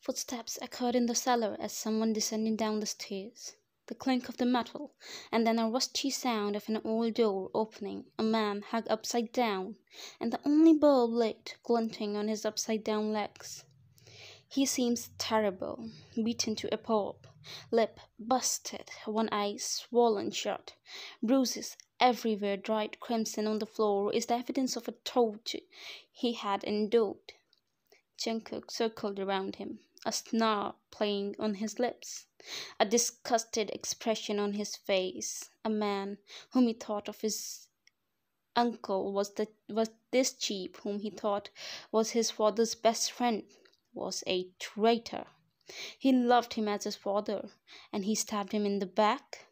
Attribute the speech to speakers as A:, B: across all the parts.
A: Footsteps echoed in the cellar as someone descending down the stairs. The clink of the metal, and then a rusty sound of an old door opening, a man hung upside down, and the only bulb lit, glinting on his upside-down legs. He seems terrible, beaten to a pulp, lip busted, one eye swollen shut, bruises everywhere, dried crimson on the floor is the evidence of a torture he had endured. Jungkook circled around him, a snarl playing on his lips, a disgusted expression on his face. A man whom he thought of his uncle was this cheap, whom he thought was his father's best friend, was a traitor. He loved him as his father, and he stabbed him in the back.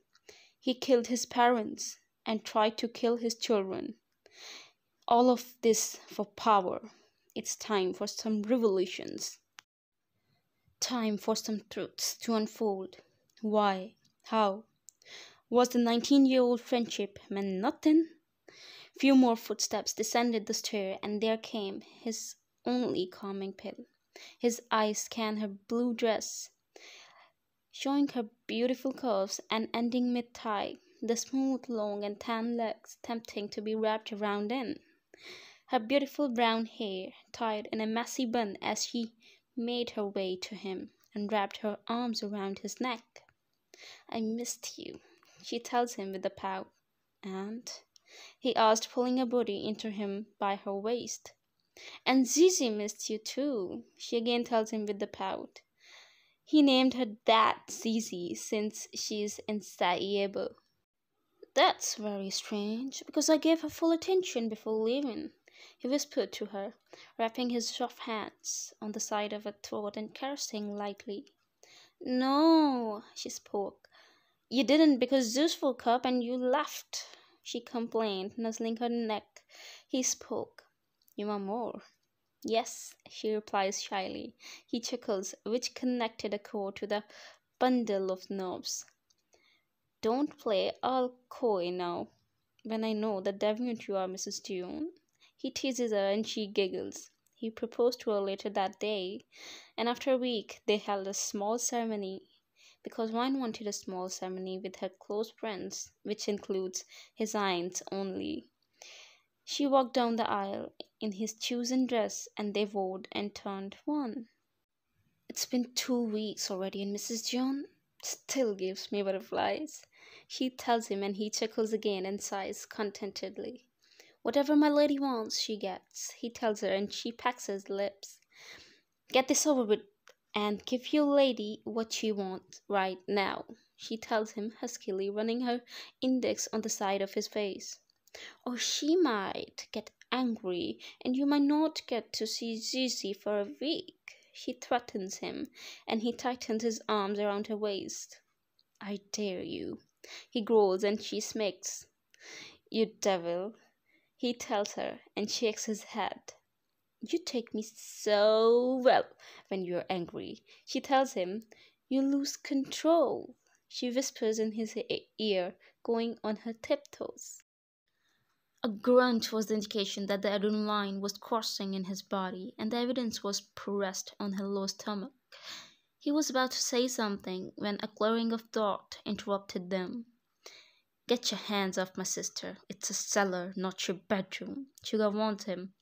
A: He killed his parents and tried to kill his children. All of this for power. It's time for some revolutions. Time for some truths to unfold. Why? How? Was the 19-year-old friendship meant nothing? Few more footsteps descended the stair, and there came his only calming pill. His eyes scanned her blue dress, showing her beautiful curves and ending mid-thigh, the smooth, long, and tan legs tempting to be wrapped around in. Her beautiful brown hair tied in a messy bun as she made her way to him and wrapped her arms around his neck. "I missed you," she tells him with a pout. "And?" he asked, pulling her body into him by her waist. "And Zizi missed you too," she again tells him with a pout. He named her that Zizi since she's insatiable. "That's very strange, because I gave her full attention before leaving," he whispered to her, wrapping his soft hands on the side of her throat and caressing lightly. "No," she spoke. "You didn't, because Zeus woke up and you left," she complained, nuzzling her neck. He spoke. "You want more?" "Yes," she replies shyly. He chuckles, which connected a chord to the bundle of nerves. "Don't play all coy now, when I know the deviant you are, Mrs. Jeon." He teases her and she giggles. He proposed to her later that day, and after a week they held a small ceremony, because Wine wanted a small ceremony with her close friends, which includes his aunts only. She walked down the aisle in his chosen dress, and they vowed and turned one. "It's been 2 weeks already, and Mrs. Jeon still gives me butterflies," she tells him, and he chuckles again and sighs contentedly. "Whatever my lady wants, she gets," he tells her, and she packs his lips. "Get this over with and give your lady what she wants right now," she tells him huskily, running her index on the side of his face. "Or she might get angry, and you might not get to see Zizi for a week," she threatens him, and he tightens his arms around her waist. "I dare you," he growls, and she smirks. "You devil," he tells her, and shakes his head. "You take me so well when you're angry," she tells him. "You lose control," she whispers in his ear, going on her tiptoes. A grunt was the indication that the adrenaline was coursing in his body, and the evidence was pressed on her low stomach. He was about to say something when a clearing of thought interrupted them. "Get your hands off my sister. It's a cellar, not your bedroom," Sugar warned him.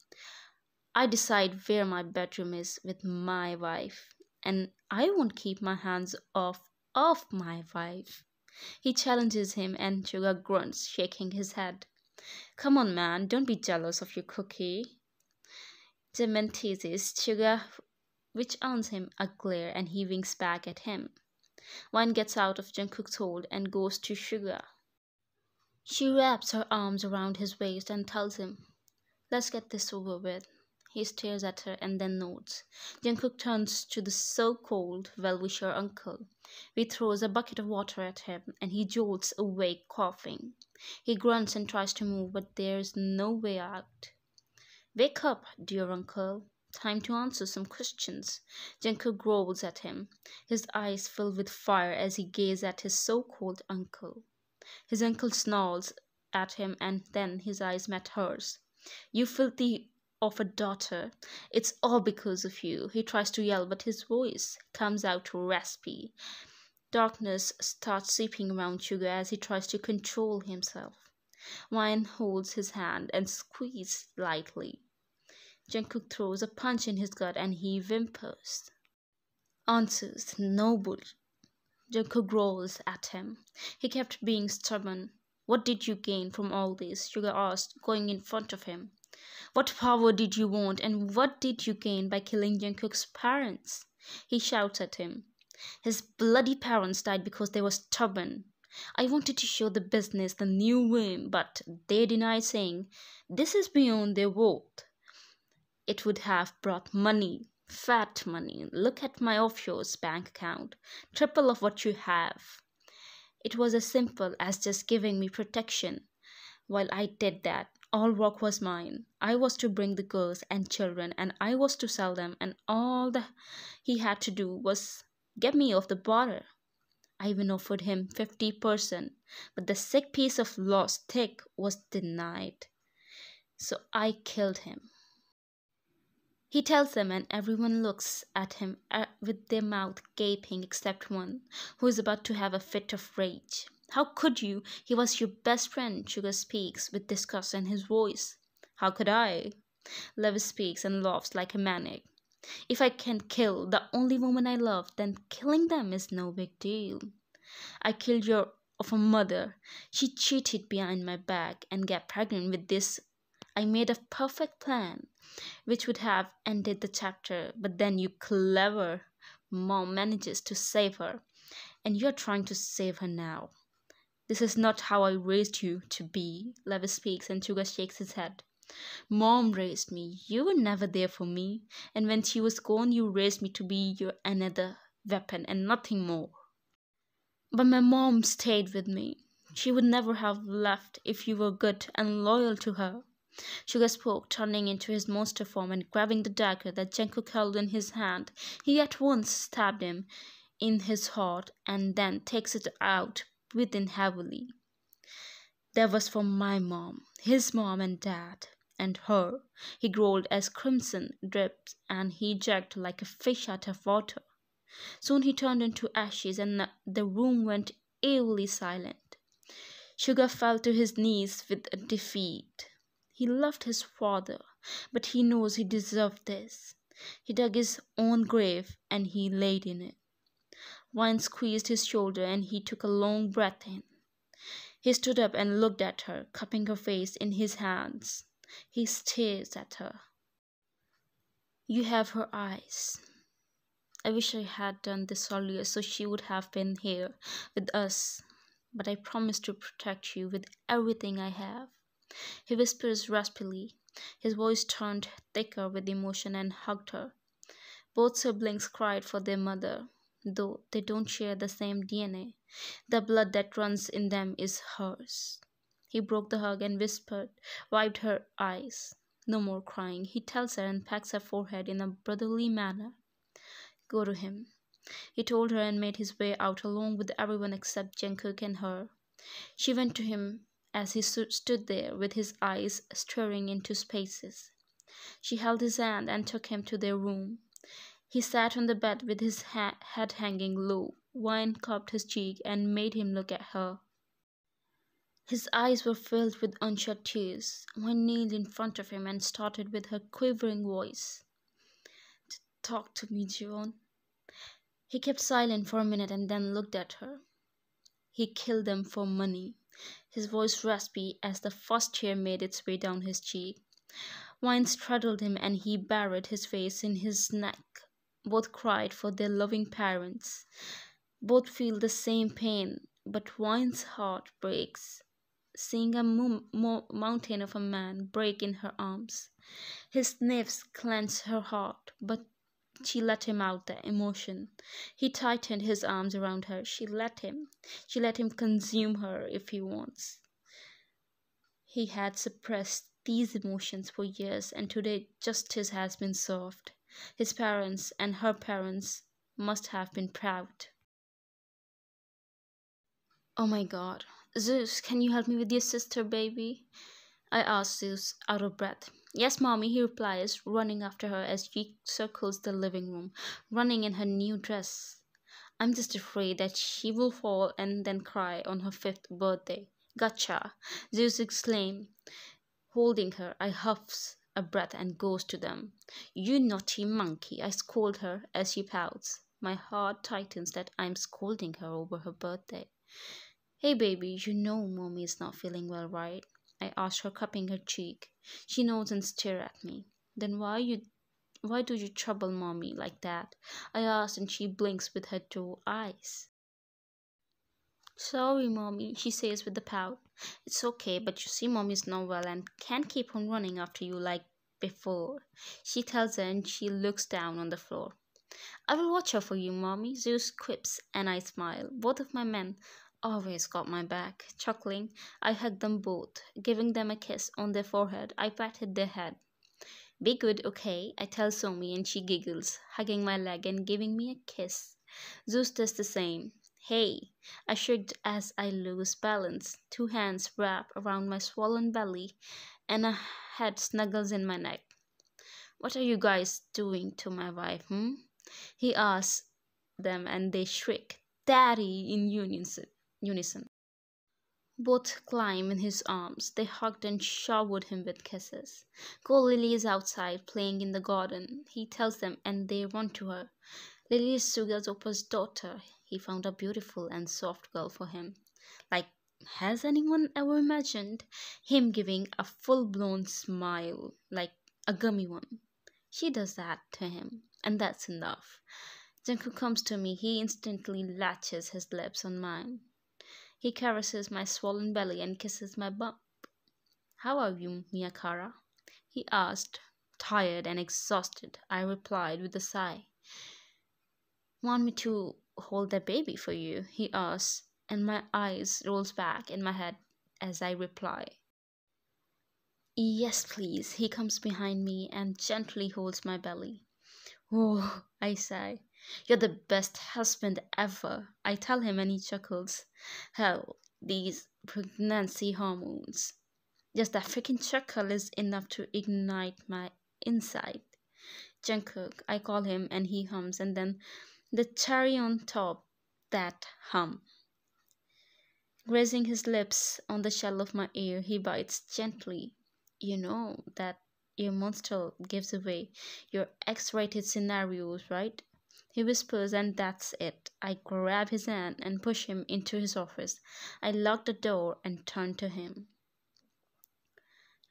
A: "I decide where my bedroom is with my wife, and I won't keep my hands off my wife." He challenges him, and Sugar grunts, shaking his head. "Come on, man, don't be jealous of your cookie." Jimin teases Sugar, which earns him a glare, and he winks back at him. Wine gets out of Jungkook's hold and goes to Sugar. She wraps her arms around his waist and tells him, "Let's get this over with." He stares at her and then nods. Jungkook turns to the so-called well-wisher uncle. He throws a bucket of water at him, and he jolts awake coughing. He grunts and tries to move, but there's no way out. "Wake up, dear uncle. Time to answer some questions." Jungkook growls at him. His eyes fill with fire as he gazes at his so-called uncle. His uncle snarls at him, and then his eyes met hers. "You filthy of a daughter. It's all because of you. He tries to yell, but his voice comes out raspy. Darkness starts sweeping around Sugar as he tries to control himself. Wine holds his hand and squeezes lightly. Jungkook throws a punch in his gut and he whimpers. Answers no bull. Jungkook growls at him. He kept being stubborn. What did you gain from all this? Sugar asked, going in front of him. What power did you want and what did you gain by killing Jungkook's parents? He shouts at him. His bloody parents died because they were stubborn. I wanted to show the business the new womb, but they denied, saying, this is beyond their worth. It would have brought money, fat money. Look at my offshore's bank account, triple of what you have. It was as simple as just giving me protection. While I did that, all work was mine. I was to bring the girls and children, and I was to sell them, and all he had to do was get me off the border. I even offered him 50%, but the sick piece of lost stick was denied. So I killed him. He tells them, and everyone looks at him with their mouth gaping except one, who is about to have a fit of rage. How could you? He was your best friend, Sugar speaks with disgust in his voice. How could I? Levis speaks and laughs like a maniac. If I can kill the only woman I love, then killing them is no big deal. I killed of a mother. She cheated behind my back and got pregnant with this. I made a perfect plan, which would have ended the chapter, but then you clever mom manages to save her, and you're trying to save her now. This is not how I raised you to be, Levis speaks and Sugar shakes his head. Mom raised me. You were never there for me, and when she was gone, you raised me to be your another weapon and nothing more. But my mom stayed with me. She would never have left if you were good and loyal to her. Sugar spoke, turning into his monster form and grabbing the dagger that Jungkook held in his hand. He at once stabbed him in his heart and then takes it out, breathing heavily. That was for my mom, his mom and dad, and her. He growled as crimson dripped and he jerked like a fish out of water. Soon he turned into ashes and the room went eerily silent. Sugar fell to his knees with defeat. He loved his father, but he knows he deserved this. He dug his own grave and he laid in it. Wine squeezed his shoulder and he took a long breath in. He stood up and looked at her, cupping her face in his hands. He stares at her. You have her eyes. I wish I had done this earlier so she would have been here with us, but I promise to protect you with everything I have. He whispers raspily. His voice turned thicker with emotion and hugged her. Both siblings cried for their mother, though they don't share the same DNA. The blood that runs in them is hers. He broke the hug and whispered, wiped her eyes. No more crying, he tells her and pats her forehead in a brotherly manner. Go to him, he told her and made his way out along with everyone except Jungkook and her. She went to him as he stood there with his eyes staring into spaces. She held his hand and took him to their room. He sat on the bed with his head hanging low. Wine cupped his cheek and made him look at her. His eyes were filled with unshed tears. Wine kneeled in front of him and started with her quivering voice. Talk to me, Jeon. He kept silent for a minute and then looked at her. He killed them for money. His voice raspy as the first tear made its way down his cheek. Wine straddled him and he buried his face in his neck. Both cried for their loving parents. Both feel the same pain, but Wine's heart breaks, seeing a mountain of a man break in her arms. His knives clenched her heart, but she let him out the emotion. He tightened his arms around her. She let him. She let him consume her if he wants. He had suppressed these emotions for years, and today justice has been served. His parents and her parents must have been proud. Oh my God. Zeus, can you help me with your sister, baby? I asked Zeus, out of breath. Yes, mommy, he replies, running after her as she circles the living room, running in her new dress. I'm just afraid that she will fall and then cry on her fifth birthday. Gotcha! Zeus exclaimed, holding her. I huffs a breath and goes to them. You naughty monkey, I scold her as she pouts. My heart tightens that I'm scolding her over her birthday. Hey baby, you know mommy is not feeling well, right? I asked her, cupping her cheek. She nods and stares at me. Then why do you trouble mommy like that? I asked, and she blinks with her two eyes. Sorry, mommy, she says with a pout. It's okay, but you see, mommy's not well and can't keep on running after you like before. She tells her, and she looks down on the floor. I will watch her for you, mommy, Zeus quips, and I smile. Both of my men always got my back. Chuckling, I hugged them both, giving them a kiss on their forehead. I patted their head. Be good, okay? I tell Somi, and she giggles, hugging my leg and giving me a kiss. Zeus does the same. Hey, I shrieked as I lose balance. Two hands wrap around my swollen belly, and a head snuggles in my neck. What are you guys doing to my wife, hmm? He asks them, and they shriek, Daddy, in unison. Both climb in his arms. They hugged and showered him with kisses. Go, Lily is outside playing in the garden, he tells them, and they run to her. Lily is Sugazopa's daughter. He found a beautiful and soft girl for him. Like, has anyone ever imagined him giving a full blown smile, like a gummy one? She does that to him, and that's enough. Jungkook comes to me. He instantly latches his lips on mine. He caresses my swollen belly and kisses my bump. How are you, Miyakara? He asked, tired and exhausted. I replied with a sigh. Want me to hold that baby for you? He asks, and my eyes rolls back in my head as I reply. Yes, please. He comes behind me and gently holds my belly. Oh, I sigh. You're the best husband ever, I tell him, and he chuckles. Hell, these pregnancy hormones. Just that freaking chuckle is enough to ignite my inside. Jungkook, I call him, and he hums, and then the cherry on top, that hum. Grazing his lips on the shell of my ear, he bites gently. You know that your monster gives away your X-rated scenarios, right? He whispers, and that's it. I grab his hand and push him into his office. I lock the door and turn to him.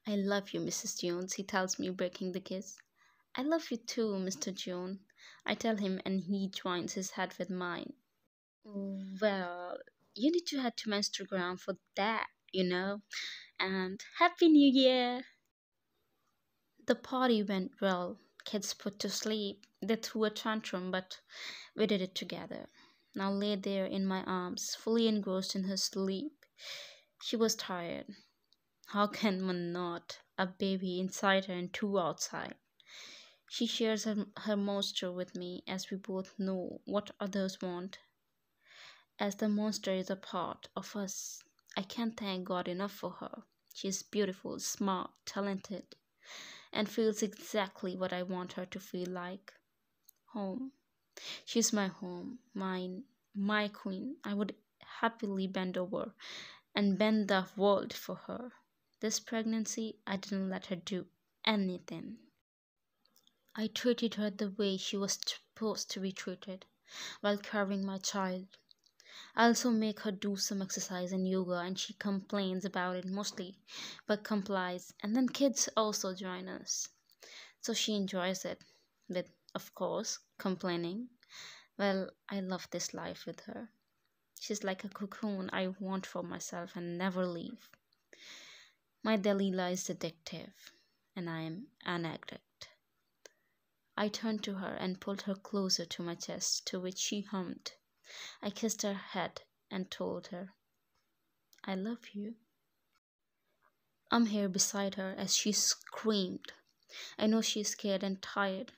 A: I love you, Mrs. Jones, he tells me, breaking the kiss. I love you too, Mr. Jeon, I tell him, and he joins his head with mine. Well, you need to head to my Instagram for that, you know. And Happy New Year! The party went well. Kids put to sleep. They threw a tantrum, but we did it together. Now lay there in my arms, fully engrossed in her sleep. She was tired. How can one not? A baby inside her and two outside. She shares her monster with me, as we both know what others want. As the monster is a part of us, I can't thank God enough for her. She is beautiful, smart, talented, and feels exactly what I want her to feel like. Home. She's my home, mine, my queen. I would happily bend over and bend the world for her. This pregnancy, I didn't let her do anything. I treated her the way she was supposed to be treated while carrying my child. I also make her do some exercise and yoga, and she complains about it mostly, but complies. And then kids also join us. So she enjoys it, with, of course, complaining. Well, I love this life with her. She's like a cocoon I want for myself and never leave. My Delilah is addictive, and I am an addict. I turned to her and pulled her closer to my chest, to which she hummed. I kissed her head and told her, I love you. I'm here beside her as she screamed. I know she's scared and tired.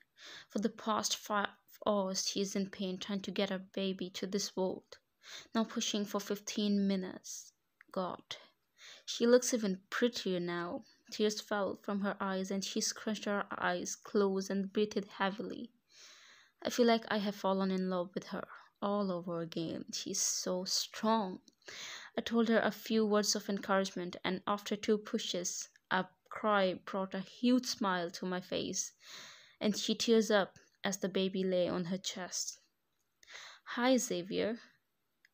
A: For the past 5 hours, she is in pain trying to get her baby to this world. Now pushing for 15 minutes. God, she looks even prettier now. Tears fell from her eyes and she scrunched her eyes close and breathed heavily. I feel like I have fallen in love with her all over again. She's so strong. I told her a few words of encouragement, and after 2 pushes, a cry brought a huge smile to my face, and she tears up as the baby lay on her chest. Hi, Xavier,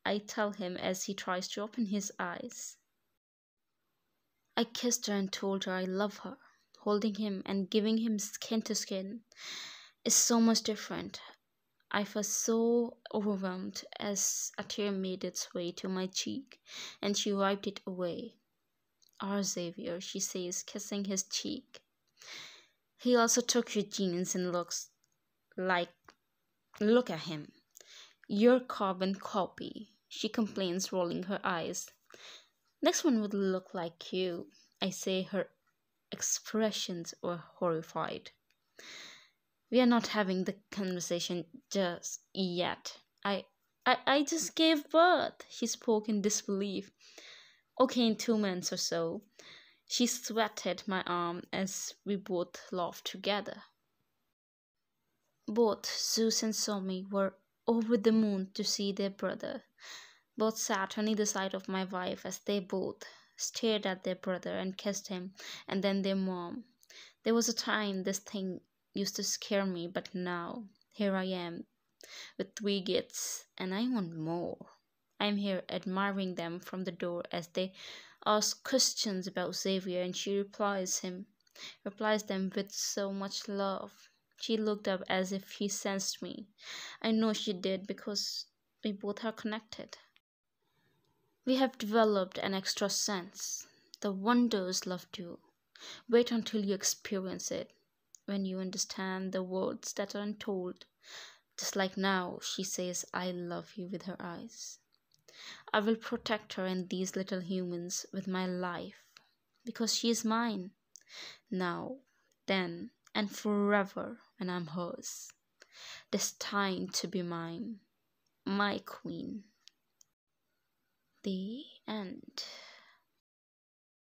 A: I tell him as he tries to open his eyes. I kissed her and told her I love her. Holding him and giving him skin to skin is so much different. I was so overwhelmed as a tear made its way to my cheek, and she wiped it away. Our Xavier, she says, kissing his cheek. He also took your jeans and looks like, look at him. Your carbon copy, she complains, rolling her eyes. Next one would look like you, I say. Her expressions were horrified. We are not having the conversation just yet. I just gave birth, she spoke in disbelief. Okay, in 2 months or so. She sweated my arm as we both laughed together. Both Zeus and Somi were over the moon to see their brother. Both sat on either side of my wife as they both stared at their brother and kissed him, and then their mom. There was a time this thing used to scare me, but now here I am with 3 kids and I want more. I'm here admiring them from the door as they ask questions about Xavier, and she replies them with so much love. She looked up as if she sensed me. I know she did because we both are connected. We have developed an extra sense. The wonders love do. Wait until you experience it. When you understand the words that are untold. Just like now, she says, I love you with her eyes. I will protect her and these little humans with my life. Because she is mine. Now, then, and forever when I'm hers. Destined to be mine. My queen. The end.